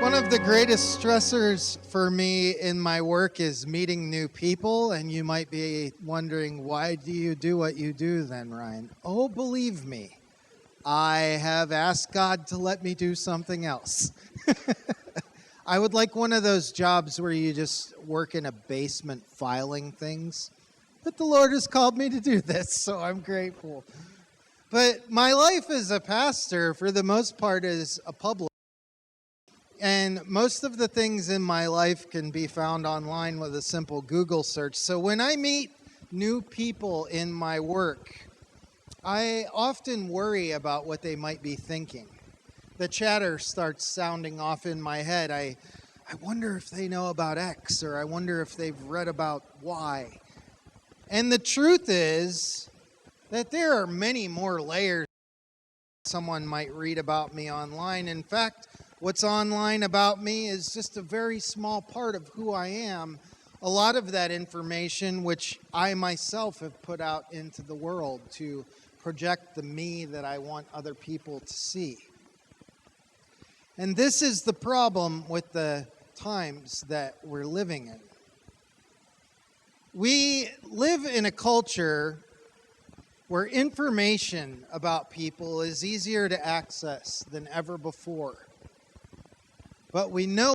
One of the greatest stressors for me in my work is meeting new people, and you might be wondering, why do you do what you do then, Ryan? Oh, believe me, I have asked God to let me do something else. I would like one of those jobs where you just work in a basement filing things, but the Lord has called me to do this, so I'm grateful. But my life as a pastor, for the most part, is a public. And most of the things in my life can be found online with a simple Google search. So when I meet new people in my work, I often worry about what they might be thinking. The chatter starts sounding off in my head. I wonder if they know about X, or I wonder if they've read about Y. And the truth is that there are many more layers someone might read about me online. In fact, what's online about me is just a very small part of who I am. A lot of that information, which I myself have put out into the world to project the me that I want other people to see. And this is the problem with the times that we're living in. We live in a culture where information about people is easier to access than ever before. But we know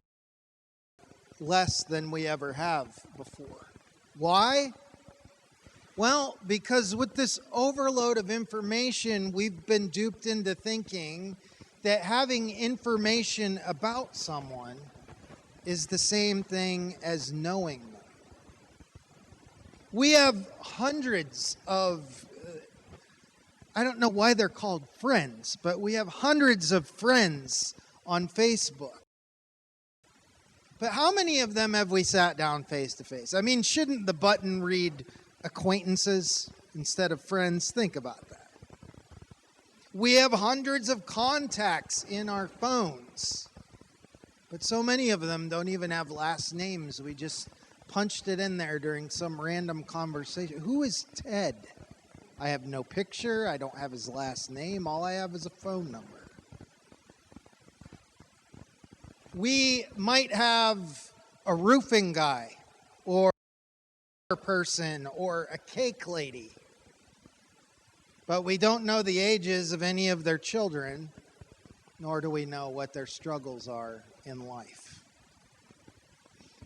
less than we ever have before. Why? Well, because with this overload of information, we've been duped into thinking that having information about someone is the same thing as knowing them. We have hundreds of I don't know why they're called friends, but we have hundreds of friends on Facebook. But how many of them have we sat down face to face? I mean, shouldn't the button read acquaintances instead of friends? Think about that. We have hundreds of contacts in our phones, but so many of them don't even have last names. We just punched it in there during some random conversation. Who is Ted? I have no picture. I don't have his last name. All I have is a phone number. We might have a roofing guy or a person or a cake lady, but we don't know the ages of any of their children, nor do we know what their struggles are in life.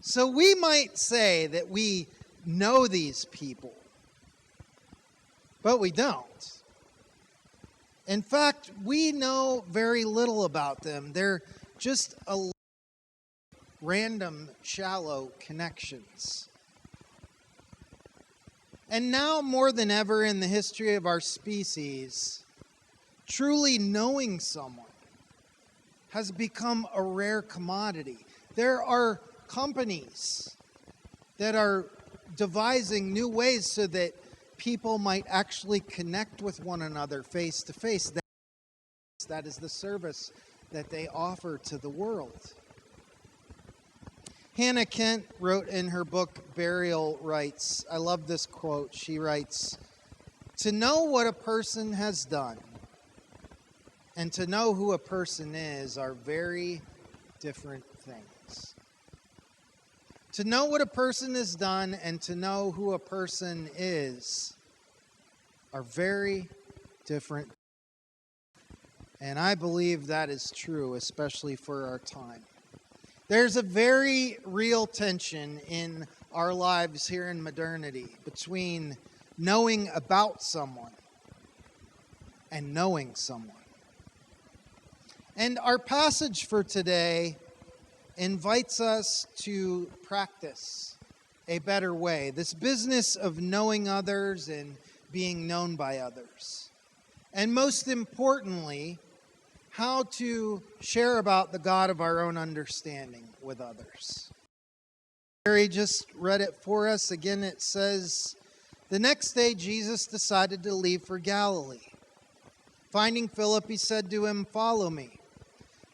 So we might say that we know these people, but we don't. In fact, we know very little about them. They're just random, shallow connections. And now more than ever in the history of our species, truly knowing someone has become a rare commodity. There are companies that are devising new ways so that people might actually connect with one another face to face. That is the service that they offer to the world. Hannah Kent wrote in her book, Burial Rites, I love this quote. She writes, "To know what a person has done and to know who a person is are very different things." To know what a person has done and to know who a person is are very different. And I believe that is true, especially for our time. There's a very real tension in our lives here in modernity between knowing about someone and knowing someone. And our passage for today invites us to practice a better way, this business of knowing others and being known by others. And most importantly, how to share about the God of our own understanding with others. Mary just read it for us. Again, it says, "The next day Jesus decided to leave for Galilee. Finding Philip, he said to him, 'Follow me.'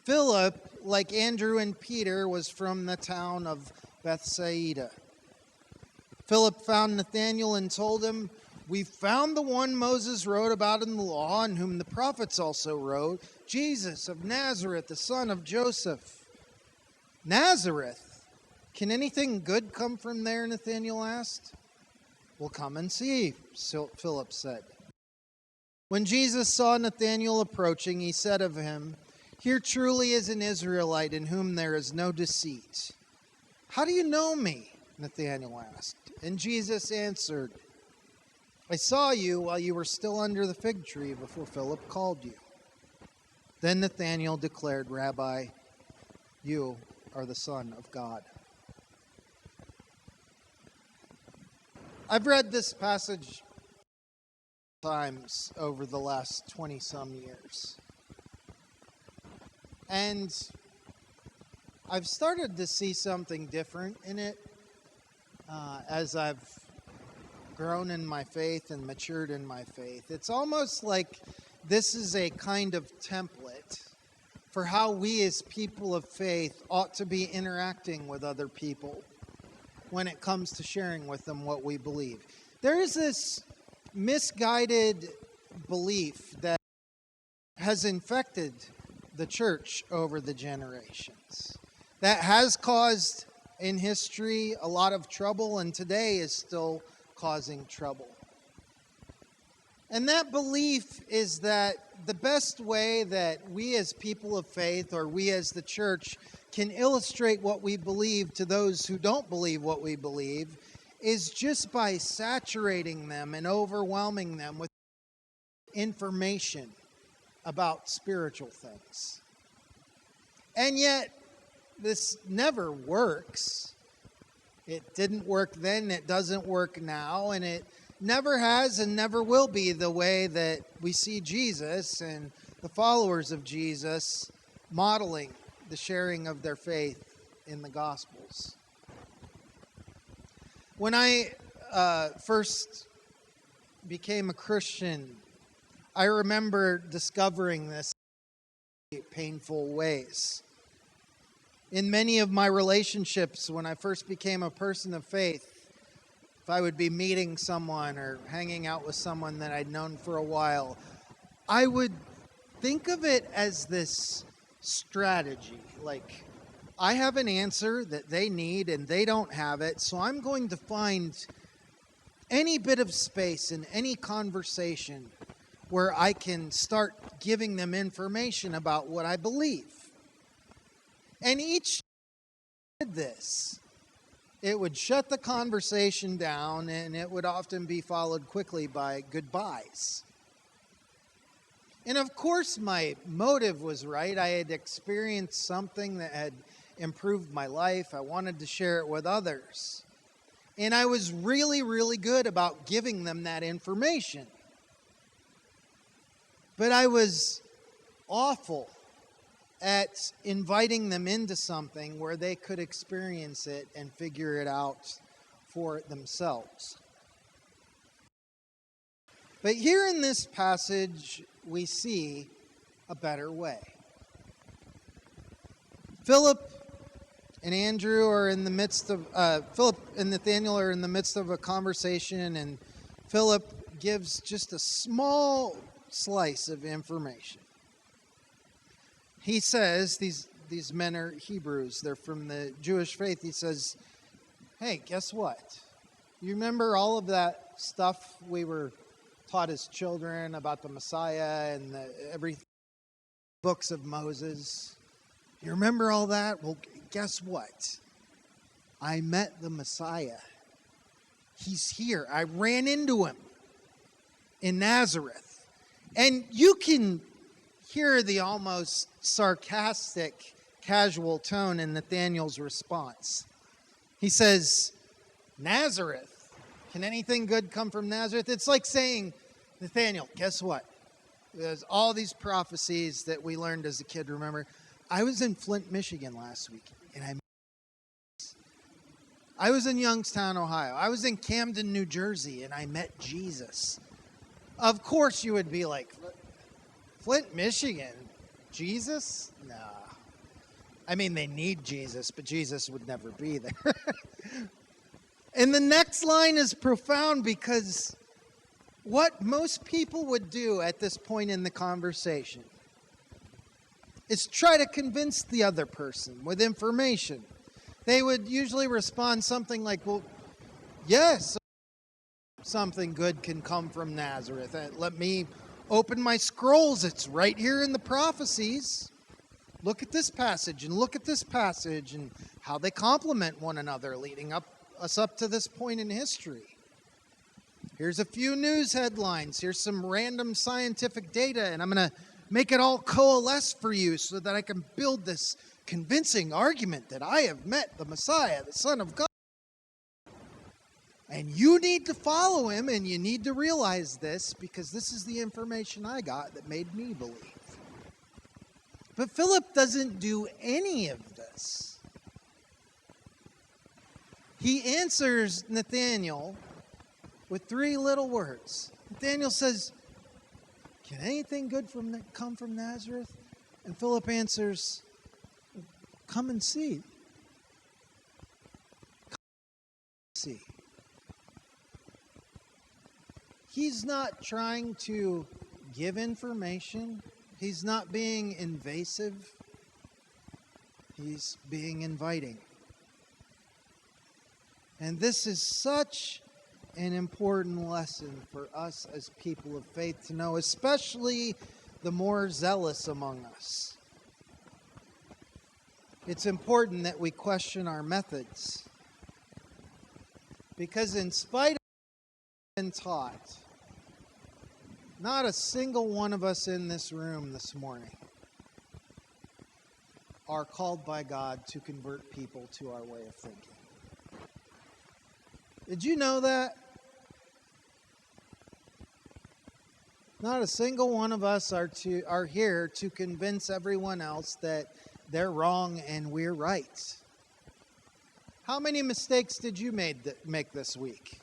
Philip, like Andrew and Peter, was from the town of Bethsaida. Philip found Nathanael and told him, 'We've found the one Moses wrote about in the law, and whom the prophets also wrote, Jesus of Nazareth, the son of Joseph.' Nazareth, can anything good come from there? Nathanael asked. Well, come and see, Philip said. When Jesus saw Nathanael approaching, he said of him, "Here truly is an Israelite in whom there is no deceit." "How do you know me?" Nathanael asked. And Jesus answered, "I saw you while you were still under the fig tree before Philip called you." Then Nathanael declared, "Rabbi, you are the Son of God." I've read this passage times over the last 20-some years. And I've started to see something different in it as I've grown in my faith and matured in my faith. It's almost like this is a kind of template for how we as people of faith ought to be interacting with other people when it comes to sharing with them what we believe. There is this misguided belief that has infected the church over the generations, that has caused in history a lot of trouble and today is still causing trouble. And that belief is that the best way that we as people of faith or we as the church can illustrate what we believe to those who don't believe what we believe is just by saturating them and overwhelming them with information about spiritual things. And yet, this never works. It didn't work then, it doesn't work now, and it never has and never will be the way that we see Jesus and the followers of Jesus modeling the sharing of their faith in the Gospels. When I first became a Christian, I remember discovering this in painful ways. In many of my relationships, when I first became a person of faith, if I would be meeting someone or hanging out with someone that I'd known for a while, I would think of it as this strategy. Like, I have an answer that they need and they don't have it, so I'm going to find any bit of space in any conversation where I can start giving them information about what I believe. And each did this. It would shut the conversation down, and it would often be followed quickly by goodbyes. And of course, my motive was right. I had experienced something that had improved my life. I wanted to share it with others. And I was really, really good about giving them that information. But I was awful at inviting them into something where they could experience it and figure it out for themselves. But here in this passage, we see a better way. Philip and Andrew are in the midst of, Philip and Nathanael are in the midst of a conversation, and Philip gives just a small slice of information. He says, these men are Hebrews, they're from the Jewish faith. He says, "Hey, guess what? You remember all of that stuff we were taught as children about the Messiah and every books of Moses? You remember all that? Well, guess what? I met the Messiah. He's here. I ran into him in Nazareth." And you can hear the almost sarcastic, casual tone in Nathanael's response. He says, "Nazareth? Can anything good come from Nazareth?" It's like saying, "Nathanael, guess what? There's all these prophecies that we learned as a kid, remember? I was in Flint, Michigan last week, and I was in Youngstown, Ohio. I was in Camden, New Jersey, and I met Jesus." Of course you would be like, "Flint, Michigan? Jesus? Nah. I mean, they need Jesus, but Jesus would never be there." And the next line is profound because what most people would do at this point in the conversation is try to convince the other person with information. They would usually respond something like, well, yes, something good can come from Nazareth. Let me open my scrolls. It's right here in the prophecies. Look at this passage and look at this passage and how they complement one another, leading us up to this point in history. Here's a few news headlines. Here's some random scientific data, and I'm going to make it all coalesce for you so that I can build this convincing argument that I have met the Messiah, the Son of God. And you need to follow him, and you need to realize this, because this is the information I got that made me believe. But Philip doesn't do any of this. He answers Nathanael with 3 little words. Nathanael says, can anything good come from Nazareth? And Philip answers, come and see. Come and see. He's not trying to give information. He's not being invasive. He's being inviting. And this is such an important lesson for us as people of faith to know, especially the more zealous among us. It's important that we question our methods. Because in spite of what we've been taught, not a single one of us in this room this morning are called by God to convert people to our way of thinking. Did you know that? Not a single one of us are here to convince everyone else that they're wrong and we're right. How many mistakes did you make this week?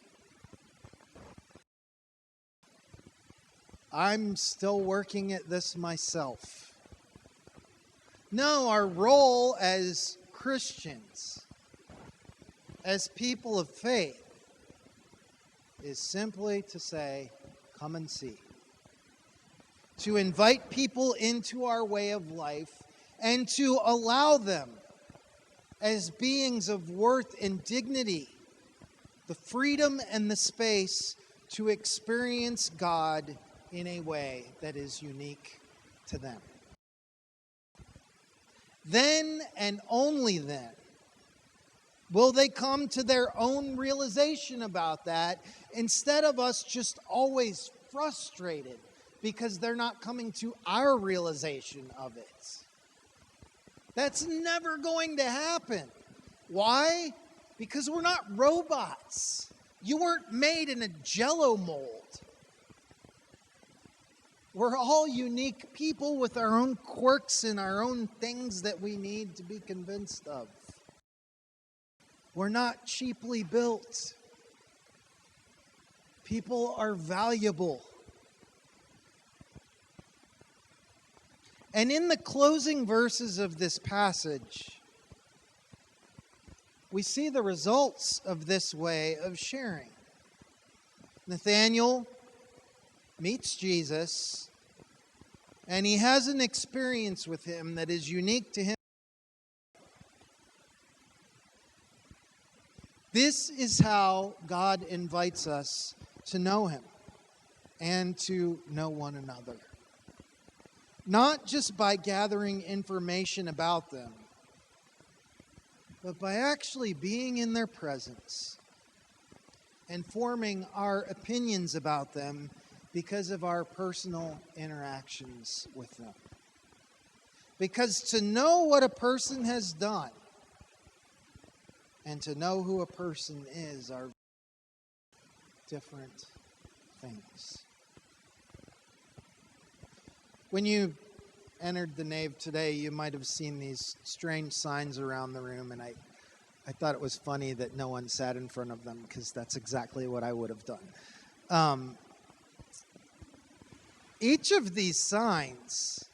I'm still working at this myself. No, our role as Christians, as people of faith, is simply to say, come and see. To invite people into our way of life and to allow them, as beings of worth and dignity, the freedom and the space to experience God in a way that is unique to them. Then and only then will they come to their own realization about that, instead of us just always frustrated because they're not coming to our realization of it. That's never going to happen. Why? Because we're not robots. You weren't made in a Jell-O mold. We're all unique people with our own quirks and our own things that we need to be convinced of. We're not cheaply built. People are valuable. And in the closing verses of this passage, we see the results of this way of sharing. Nathanael meets Jesus, and he has an experience with him that is unique to him. This is how God invites us to know him and to know one another. Not just by gathering information about them, but by actually being in their presence and forming our opinions about them because of our personal interactions with them. Because to know what a person has done and to know who a person is are different things. When you entered the nave today, you might have seen these strange signs around the room, and I thought it was funny that no one sat in front of them, because that's exactly what I would have done. Each of these signs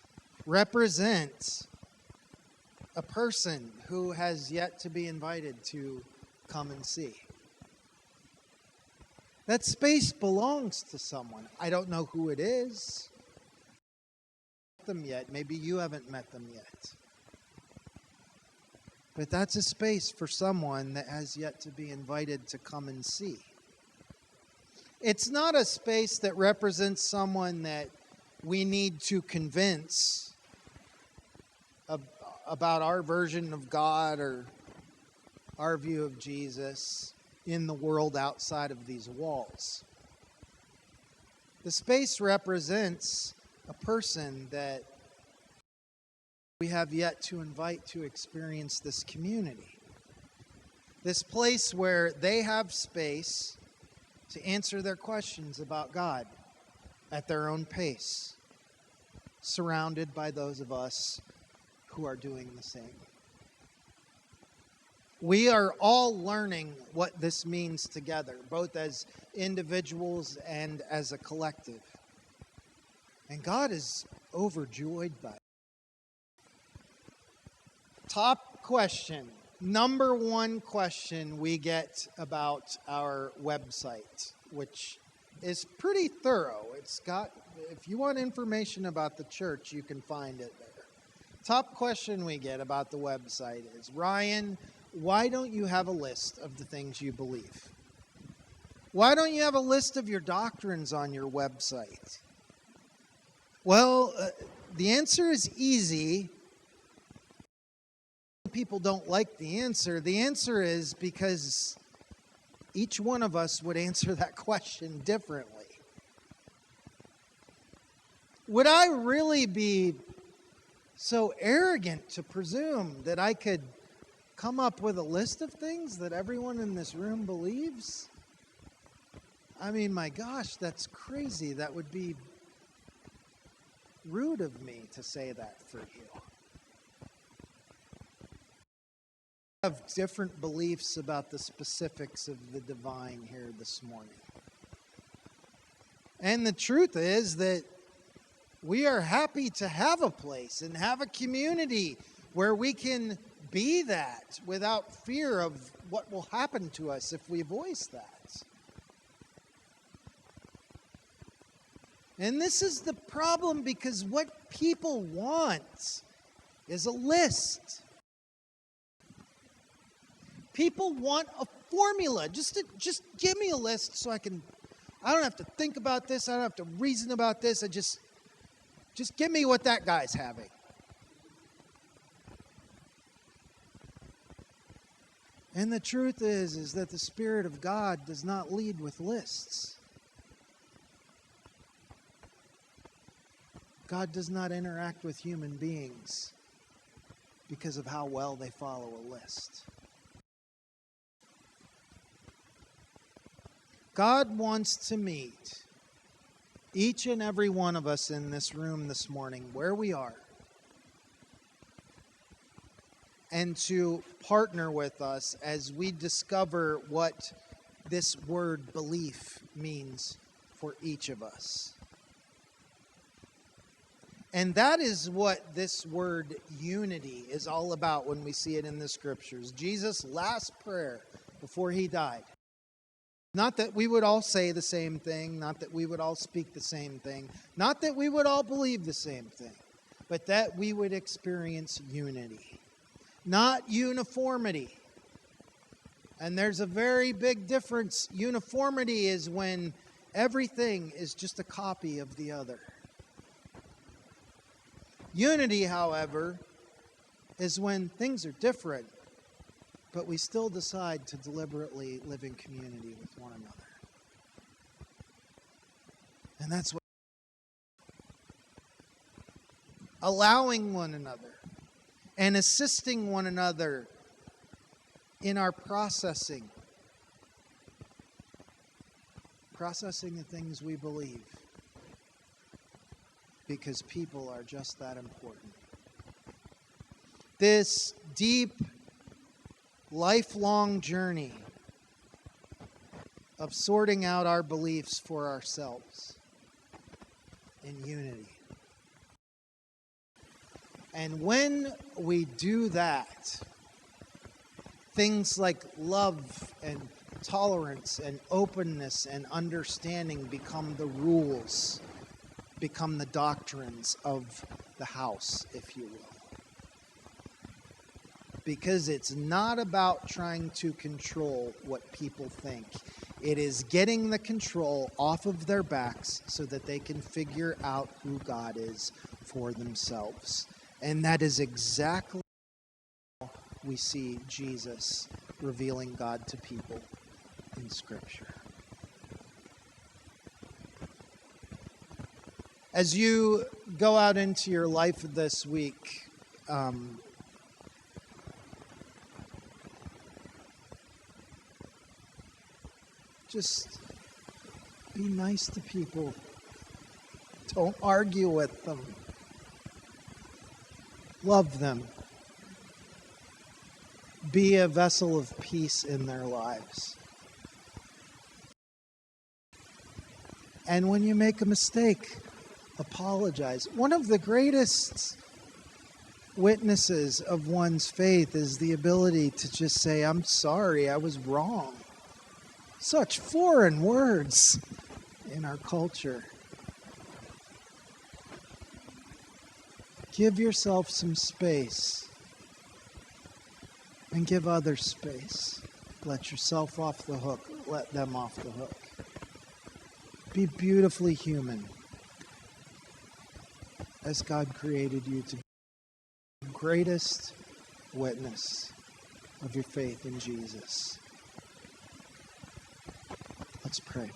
represent a person who has yet to be invited to come and see. That space belongs to someone. I don't know who it is. them yet. Maybe you haven't met them yet. But that's a space for someone that has yet to be invited to come and see. It's not a space that represents someone that we need to convince about our version of God or our view of Jesus in the world outside of these walls. The space represents a person that we have yet to invite to experience this community. This place where they have space to answer their questions about God at their own pace, surrounded by those of us who are doing the same. We are all learning what this means together, both as individuals and as a collective. And God is overjoyed by it. Top question, number one question we get about our website, which is pretty thorough. It's got, if you want information about the church, you can find it there. Top question we get about the website is, Ryan, why don't you have a list of the things you believe? Why don't you have a list of your doctrines on your website? Well, the answer is easy. People don't like the answer. The answer is because each one of us would answer that question differently. Would I really be so arrogant to presume that I could come up with a list of things that everyone in this room believes? I mean, my gosh, that's crazy. That would be rude of me to say that for you. I have different beliefs about the specifics of the divine here this morning. And the truth is that we are happy to have a place and have a community where we can be that without fear of what will happen to us if we voice that. And this is the problem, because what people want is a list. People want a formula. Just give me a list so I don't have to think about this. I don't have to reason about this. Just give me what that guy's having. And the truth is that the Spirit of God does not lead with lists. God does not interact with human beings because of how well they follow a list. God wants to meet each and every one of us in this room this morning where we are, and to partner with us as we discover what this word belief means for each of us. And that is what this word unity is all about when we see it in the scriptures. Jesus' last prayer before he died. Not that we would all say the same thing, not that we would all speak the same thing, not that we would all believe the same thing, but that we would experience unity, not uniformity. And there's a very big difference. Uniformity is when everything is just a copy of the other. Unity, however, is when things are different, but we still decide to deliberately live in community with one another. And that's what allowing one another and assisting one another in our processing the things we believe, because people are just that important. This deep, lifelong journey of sorting out our beliefs for ourselves in unity. And when we do that, things like love and tolerance and openness and understanding become the rules become the doctrines of the house, if you will. Because it's not about trying to control what people think. It is getting the control off of their backs so that they can figure out who God is for themselves. And that is exactly how we see Jesus revealing God to people in Scripture. As you go out into your life this week, just be nice to people. Don't argue with them. Love them. Be a vessel of peace in their lives. And when you make a mistake, apologize. One of the greatest witnesses of one's faith is the ability to just say, I'm sorry, I was wrong. Such foreign words in our culture. Give yourself some space and give others space. Let yourself off the hook. Let them off the hook. Be beautifully human as God created you to be the greatest witness of your faith in Jesus. Let's pray.